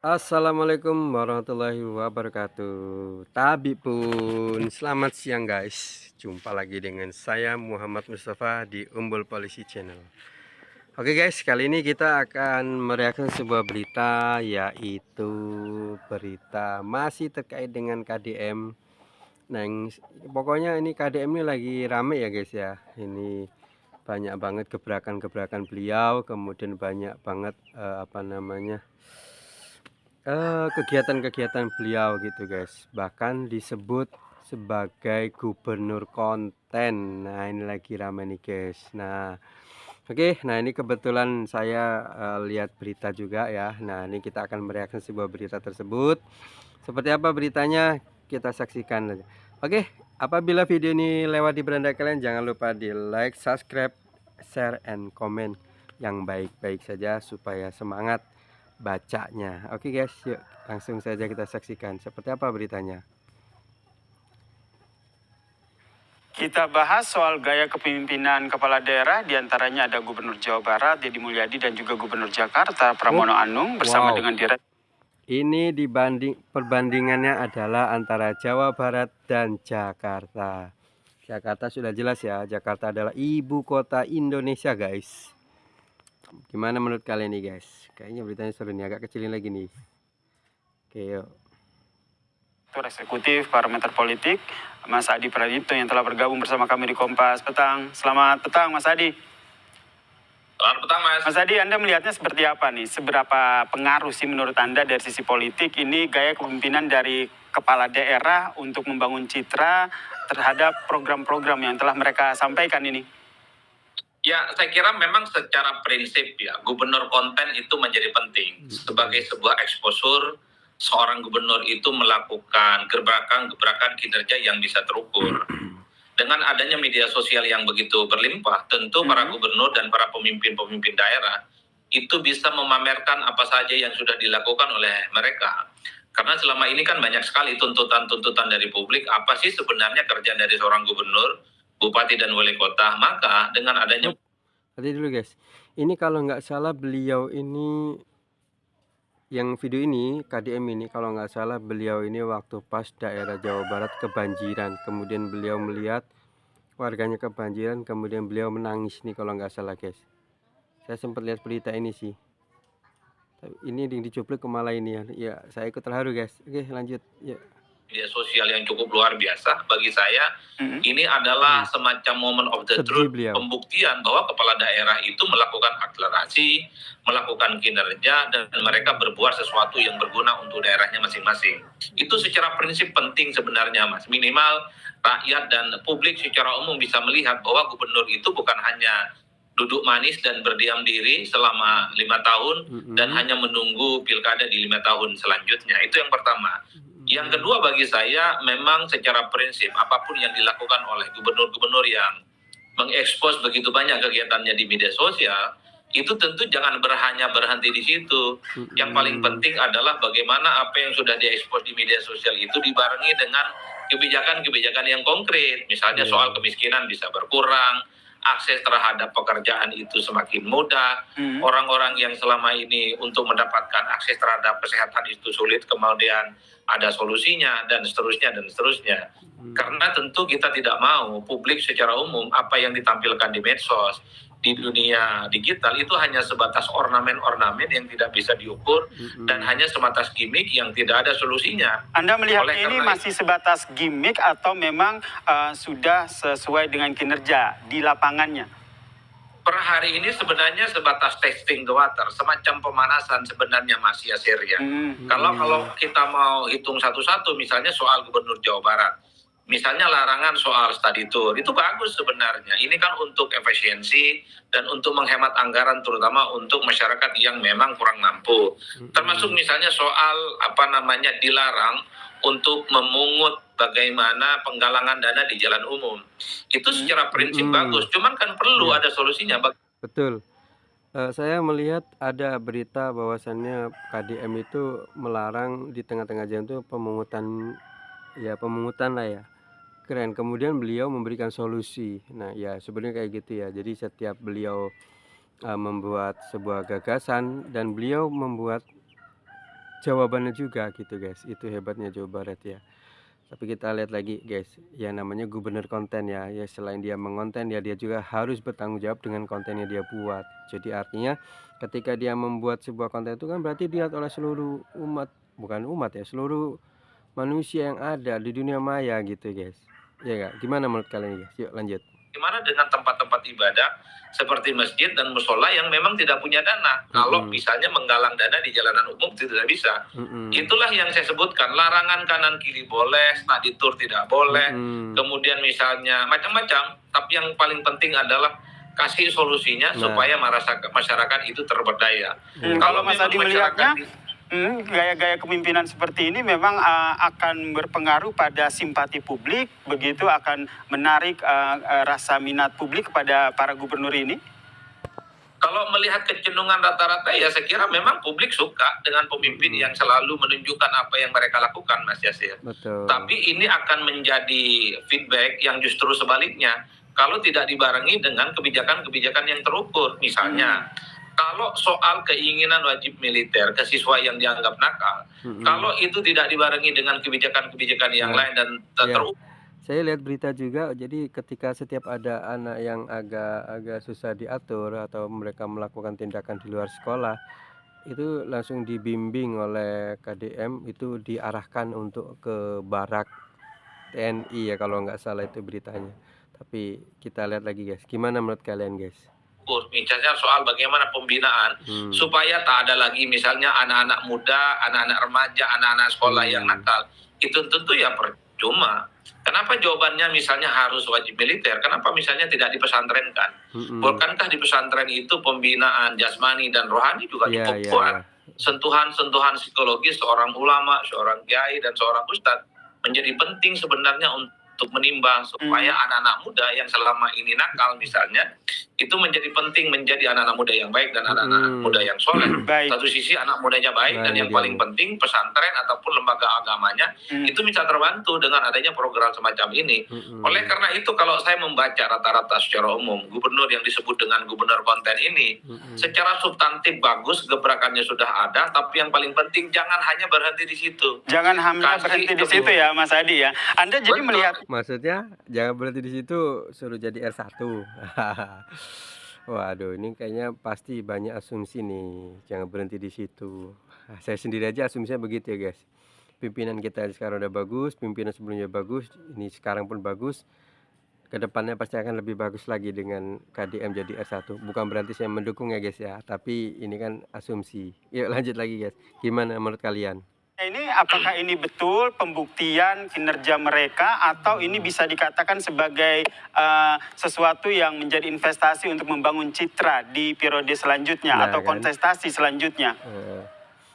Assalamualaikum warahmatullahi wabarakatuh. Tabi pun selamat siang guys. Jumpa lagi dengan saya Muhammad Mustafa di Umbul Polisi Channel. Oke guys, kali ini kita akan mereaksi sebuah berita, yaitu berita masih terkait dengan KDM. Nah, pokoknya ini KDM ini lagi rame ya guys ya. Ini banyak banget gebrakan-gebrakan beliau, kemudian banyak banget kegiatan-kegiatan beliau gitu guys, bahkan disebut sebagai gubernur konten. Nah, ini lagi ramai nih guys. Nah, oke, nah ini kebetulan saya lihat berita juga ya. Nah, ini kita akan mereaksi sebuah berita tersebut. Seperti apa beritanya, kita saksikan. Oke, apabila video ini lewat di beranda kalian, jangan lupa di like, subscribe, share, and comment yang baik-baik saja supaya semangat bacanya. Oke guys, yuk langsung saja kita saksikan seperti apa beritanya. Kita bahas soal gaya kepemimpinan kepala daerah, diantaranya ada Gubernur Jawa Barat, Deddy Mulyadi, dan juga Gubernur Jakarta, Pramono Anung, bersama dengan Direktur. Ini perbandingannya adalah antara Jawa Barat dan Jakarta. Jakarta sudah jelas ya, Jakarta adalah ibu kota Indonesia guys. Gimana menurut kalian nih guys? Kayaknya beritanya seru nih, agak kecilin lagi nih. Oke yuk. Direktur Eksekutif Parameter Politik, Mas Adi Pradipto, yang telah bergabung bersama kami di Kompas Petang. Selamat petang Mas Adi. Selamat petang Mas. Mas Adi, Anda melihatnya seperti apa nih? Seberapa pengaruh sih menurut Anda dari sisi politik ini gaya kepemimpinan dari kepala daerah untuk membangun citra terhadap program-program yang telah mereka sampaikan ini? Ya, saya kira memang secara prinsip ya, gubernur konten itu menjadi penting. Sebagai sebuah eksposur, seorang gubernur itu melakukan gebrakan-gebrakan kinerja yang bisa terukur. Dengan adanya media sosial yang begitu berlimpah, tentu para gubernur dan para pemimpin-pemimpin daerah itu bisa memamerkan apa saja yang sudah dilakukan oleh mereka. Karena selama ini kan banyak sekali tuntutan-tuntutan dari publik, apa sih sebenarnya kerjaan dari seorang gubernur, bupati, dan wali kota. Maka dengan adanya... Tadi dulu guys, ini kalau nggak salah beliau ini, yang video ini KDM ini kalau nggak salah beliau ini waktu pas daerah Jawa Barat kebanjiran, kemudian beliau melihat warganya kebanjiran, kemudian beliau menangis nih kalau nggak salah guys. Saya sempat lihat berita ini sih. Ini yang dicuplik ke malah ini ya, saya ikut terharu guys. Oke lanjut ya. Media sosial yang cukup luar biasa bagi saya, ini adalah semacam moment of the truth, pembuktian bahwa kepala daerah itu melakukan akselerasi, melakukan kinerja, dan mereka berbuat sesuatu yang berguna untuk daerahnya masing-masing. Itu secara prinsip penting sebenarnya Mas, minimal rakyat dan publik secara umum bisa melihat bahwa gubernur itu bukan hanya duduk manis dan berdiam diri selama 5 tahun dan hanya menunggu pilkada di 5 tahun selanjutnya. Itu yang pertama. Yang kedua bagi saya, memang secara prinsip apapun yang dilakukan oleh gubernur-gubernur yang mengekspos begitu banyak kegiatannya di media sosial, itu tentu jangan hanya berhenti di situ. Yang paling penting adalah bagaimana apa yang sudah diekspos di media sosial itu dibarengi dengan kebijakan-kebijakan yang konkret. Misalnya soal kemiskinan bisa berkurang, akses terhadap pekerjaan itu semakin mudah, orang-orang yang selama ini untuk mendapatkan akses terhadap kesehatan itu sulit, kemudian ada solusinya, dan seterusnya, dan seterusnya. Karena tentu kita tidak mau publik secara umum apa yang ditampilkan di medsos, di dunia digital itu hanya sebatas ornamen-ornamen yang tidak bisa diukur dan hanya sebatas gimmick yang tidak ada solusinya. Anda melihat ini masih sebatas gimmick atau memang sudah sesuai dengan kinerja di lapangannya? Per hari ini sebenarnya sebatas testing the water, semacam pemanasan sebenarnya Mas Yasir ya. Kalau kita mau hitung satu-satu, misalnya soal Gubernur Jawa Barat, misalnya larangan soal study tour, itu bagus sebenarnya. Ini kan untuk efisiensi dan untuk menghemat anggaran, terutama untuk masyarakat yang memang kurang mampu. Termasuk misalnya soal dilarang untuk memungut bagaimana penggalangan dana di jalan umum. Itu secara prinsip bagus, cuman kan perlu ada solusinya. Betul. Saya melihat ada berita bahwasannya KDM itu melarang di tengah-tengah jalan itu pemungutan lah ya. Keren. Kemudian beliau memberikan solusi. Nah ya sebenarnya kayak gitu ya. Jadi setiap beliau membuat sebuah gagasan dan beliau membuat jawabannya juga gitu guys, itu hebatnya Jawa Barat ya. Tapi kita lihat lagi guys, ya namanya gubernur konten ya, ya selain dia mengonten ya dia juga harus bertanggung jawab dengan konten yang dia buat. Jadi artinya ketika dia membuat sebuah konten itu kan berarti dilihat oleh seluruh umat, bukan umat ya, seluruh manusia yang ada di dunia maya gitu guys. Ya nggak? Gimana menurut kalian guys? Yuk lanjut. Gimana dengan tempat-tempat ibadah seperti masjid dan musola yang memang tidak punya dana? Kalau misalnya menggalang dana di jalanan umum tidak bisa. Itulah yang saya sebutkan, larangan kanan kiri boleh, study tour tidak boleh, kemudian misalnya macam-macam. Tapi yang paling penting adalah kasih solusinya supaya masyarakat itu terberdaya. Kalau Mas Adi melihatnya, gaya-gaya kepemimpinan seperti ini memang akan berpengaruh pada simpati publik, begitu akan menarik rasa minat publik kepada para gubernur ini? Kalau melihat kecenderungan rata-rata ya saya kira memang publik suka dengan pemimpin yang selalu menunjukkan apa yang mereka lakukan, Mas Yasir. Betul. Tapi ini akan menjadi feedback yang justru sebaliknya kalau tidak dibarengi dengan kebijakan-kebijakan yang terukur. Misalnya, kalau soal keinginan wajib militer ke siswa yang dianggap nakal, kalau itu tidak dibarengi dengan kebijakan-kebijakan yang lain dan terukur. Saya lihat berita juga, jadi ketika setiap ada anak yang agak susah diatur atau mereka melakukan tindakan di luar sekolah, itu langsung dibimbing oleh KDM, itu diarahkan untuk ke barak TNI ya kalau nggak salah itu beritanya. Tapi kita lihat lagi guys, gimana menurut kalian guys? Misalnya soal bagaimana pembinaan supaya tak ada lagi misalnya anak-anak muda, anak-anak remaja, anak-anak sekolah yang nakal. Itu tentu ya percuma. Kenapa jawabannya misalnya harus wajib militer? Kenapa misalnya tidak dipesantrenkan? Bukankah di pesantren itu pembinaan jasmani dan rohani juga cukup kuat? Sentuhan-sentuhan psikologis seorang ulama, seorang kiai, dan seorang ustadz menjadi penting sebenarnya untuk menimbang supaya anak-anak muda yang selama ini nakal misalnya itu menjadi penting menjadi anak-anak muda yang baik dan anak-anak muda yang soleh. Satu sisi anak mudanya baik dan yang paling penting pesantren ataupun lembaga agamanya itu bisa terbantu dengan adanya program semacam ini. Oleh karena itu kalau saya membaca rata-rata secara umum gubernur yang disebut dengan gubernur konten ini secara substantif bagus, gebrakannya sudah ada, tapi yang paling penting jangan hanya berhenti di situ. Jangan hanya berhenti di situ ya Mas Adi ya. Anda jadi melihat, maksudnya jangan berhenti di situ, suruh jadi R1. Waduh, ini kayaknya pasti banyak asumsi nih. Jangan berhenti di situ. Saya sendiri aja asumsinya begitu ya guys. Pimpinan kita sekarang udah bagus, pimpinan sebelumnya bagus, ini sekarang pun bagus. Kedepannya pasti akan lebih bagus lagi dengan KDM jadi R1. Bukan berarti saya mendukung ya guys ya, tapi ini kan asumsi. Yuk lanjut lagi guys. Gimana menurut kalian? Ini apakah ini betul pembuktian kinerja mereka atau ini bisa dikatakan sebagai sesuatu yang menjadi investasi untuk membangun citra di periode selanjutnya atau kontestasi selanjutnya?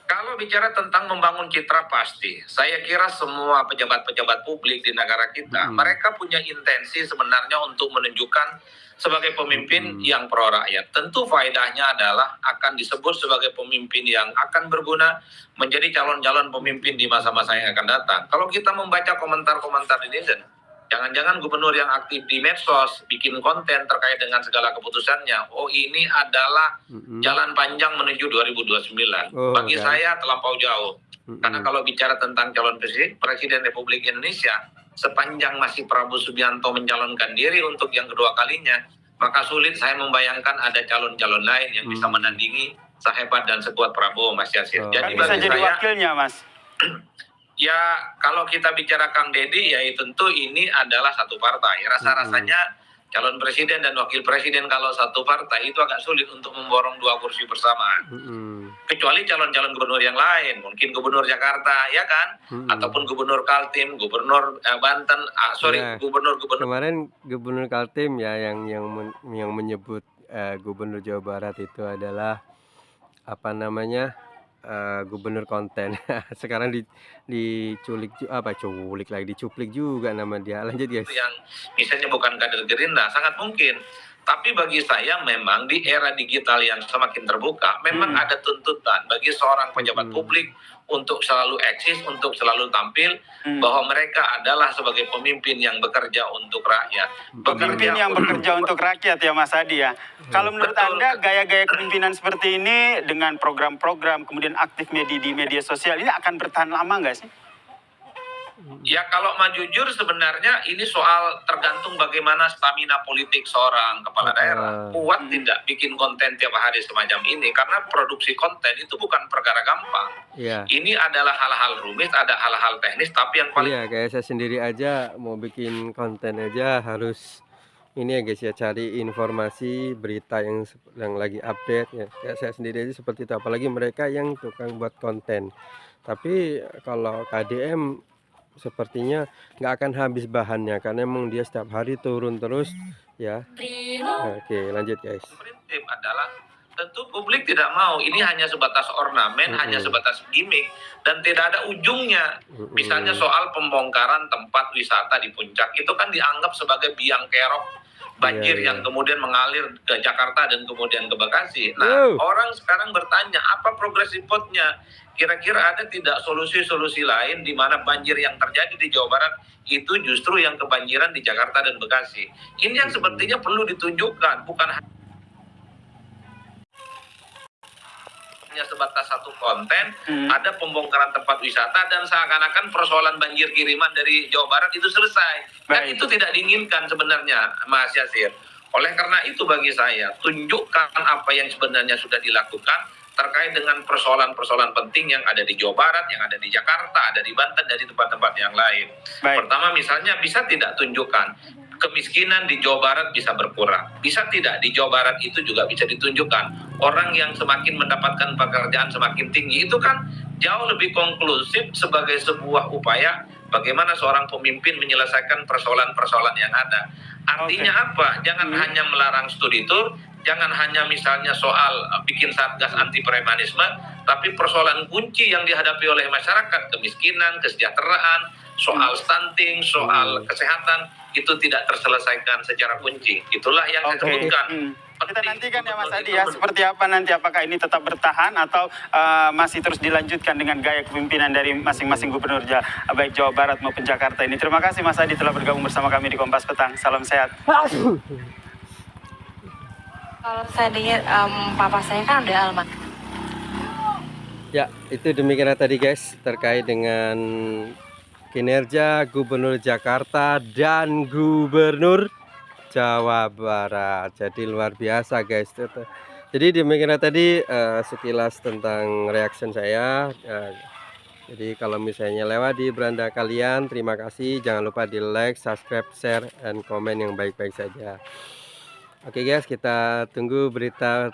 Kalau bicara tentang membangun citra pasti, saya kira semua pejabat-pejabat publik di negara kita, mereka punya intensi sebenarnya untuk menunjukkan sebagai pemimpin yang pro rakyat. Tentu faedahnya adalah akan disebut sebagai pemimpin yang akan berguna menjadi calon-calon pemimpin di masa-masa yang akan datang. Kalau kita membaca komentar-komentar netizen, jangan-jangan gubernur yang aktif di medsos bikin konten terkait dengan segala keputusannya. Oh, ini adalah jalan panjang menuju 2029. Bagi saya terlampau jauh. Karena kalau bicara tentang calon presiden Republik Indonesia, sepanjang masih Prabowo Subianto mencalonkan diri untuk yang kedua kalinya, maka sulit saya membayangkan ada calon-calon lain yang bisa menandingi sehebat dan sekuat Prabowo, Mas Yasir. Jadi bisa jadi wakilnya, Mas. Ya, kalau kita bicara Kang Deddy, ya tentu ini adalah satu partai. Rasa-rasanya calon presiden dan wakil presiden kalau satu partai itu agak sulit untuk memborong dua kursi bersamaan. Kecuali calon-calon gubernur yang lain, mungkin gubernur Jakarta, ya kan? Ataupun gubernur Kaltim, gubernur Banten, gubernur. Kemarin gubernur Kaltim ya yang menyebut gubernur Jawa Barat itu adalah apa namanya? Gubernur konten. Sekarang dicuplik juga nama dia. Lanjut guys. Yang misalnya bukan kader Gerindra, sangat mungkin Tapi bagi saya memang di era digital yang semakin terbuka, memang ada tuntutan bagi seorang pejabat publik untuk selalu eksis, untuk selalu tampil, bahwa mereka adalah sebagai pemimpin yang bekerja untuk rakyat. Pemimpin yang bekerja untuk rakyat ya Mas Adi ya. Kalau menurut Anda gaya-gaya kepemimpinan seperti ini dengan program-program kemudian aktif di media sosial ini akan bertahan lama nggak sih? Ya kalau mau jujur sebenarnya ini soal tergantung bagaimana stamina politik seorang kepala daerah. Kuat tidak bikin konten tiap hari semacam ini, karena produksi konten itu bukan perkara gampang. Ini adalah hal-hal rumit, ada hal-hal teknis, tapi yang paling... Iya, kayak saya sendiri aja mau bikin konten aja harus ini ya guys ya, cari informasi berita yang lagi update ya. Kayak saya sendiri aja seperti itu, apalagi mereka yang tukang buat konten. Tapi kalau KDM sepertinya nggak akan habis bahannya, karena emang dia setiap hari turun terus ya. Oke, lanjut guys. Prinsip adalah tentu publik tidak mau ini hanya sebatas ornamen, hanya sebatas gimmick, dan tidak ada ujungnya. Misalnya soal pembongkaran tempat wisata di Puncak, itu kan dianggap sebagai biang kerok banjir yang kemudian mengalir ke Jakarta dan kemudian ke Bekasi. Nah, orang sekarang bertanya, apa progress report-nya? Kira-kira ada tidak solusi-solusi lain di mana banjir yang terjadi di Jawa Barat itu justru yang kebanjiran di Jakarta dan Bekasi? Ini yang sepertinya perlu ditunjukkan, bukan hanya sebatas satu konten, ada pembongkaran tempat wisata dan seakan-akan persoalan banjir kiriman dari Jawa Barat itu selesai. Dan itu tidak diinginkan sebenarnya, Mas Yasir. Oleh karena itu bagi saya, tunjukkan apa yang sebenarnya sudah dilakukan terkait dengan persoalan-persoalan penting yang ada di Jawa Barat, yang ada di Jakarta, ada di Banten, dan di tempat-tempat yang lain. Pertama misalnya, bisa tidak tunjukkan kemiskinan di Jawa Barat bisa berkurang. Bisa tidak di Jawa Barat itu juga bisa ditunjukkan orang yang semakin mendapatkan pekerjaan semakin tinggi. Itu kan jauh lebih konklusif sebagai sebuah upaya bagaimana seorang pemimpin menyelesaikan persoalan-persoalan yang ada. Artinya apa? Jangan hanya melarang studi tour, jangan hanya misalnya soal bikin satgas anti premanisme, tapi persoalan kunci yang dihadapi oleh masyarakat, kemiskinan, kesejahteraan, soal stunting, soal kesehatan, itu tidak terselesaikan secara kunci. Itulah yang saya sebutkan. Kita nantikan ya Mas Adi ya, seperti apa nanti, apakah ini tetap bertahan atau masih terus dilanjutkan dengan gaya kepemimpinan dari masing-masing gubernur baik Jawa Barat maupun Jakarta ini. Terima kasih Mas Adi telah bergabung bersama kami di Kompas Petang. Salam sehat. Kalau saya dengar papa saya kan udah almarhum. Ya, itu demikian tadi guys terkait dengan kinerja Gubernur Jakarta dan Gubernur Jawa Barat. Jadi luar biasa guys. Jadi demikian tadi sekilas tentang reaction saya. Jadi kalau misalnya lewat di beranda kalian, terima kasih. Jangan lupa di like, subscribe, share, dan komen yang baik-baik saja. Oke guys, kita tunggu berita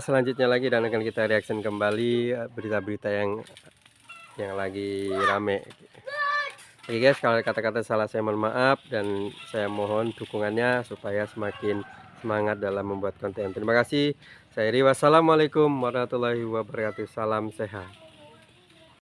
selanjutnya lagi dan akan kita reaction kembali berita-berita yang lagi rame. Oke guys, kalau kata-kata salah saya mohon maaf dan saya mohon dukungannya supaya semakin semangat dalam membuat konten. Terima kasih. Saya Iri, wassalamualaikum warahmatullahi wabarakatuh. Salam sehat.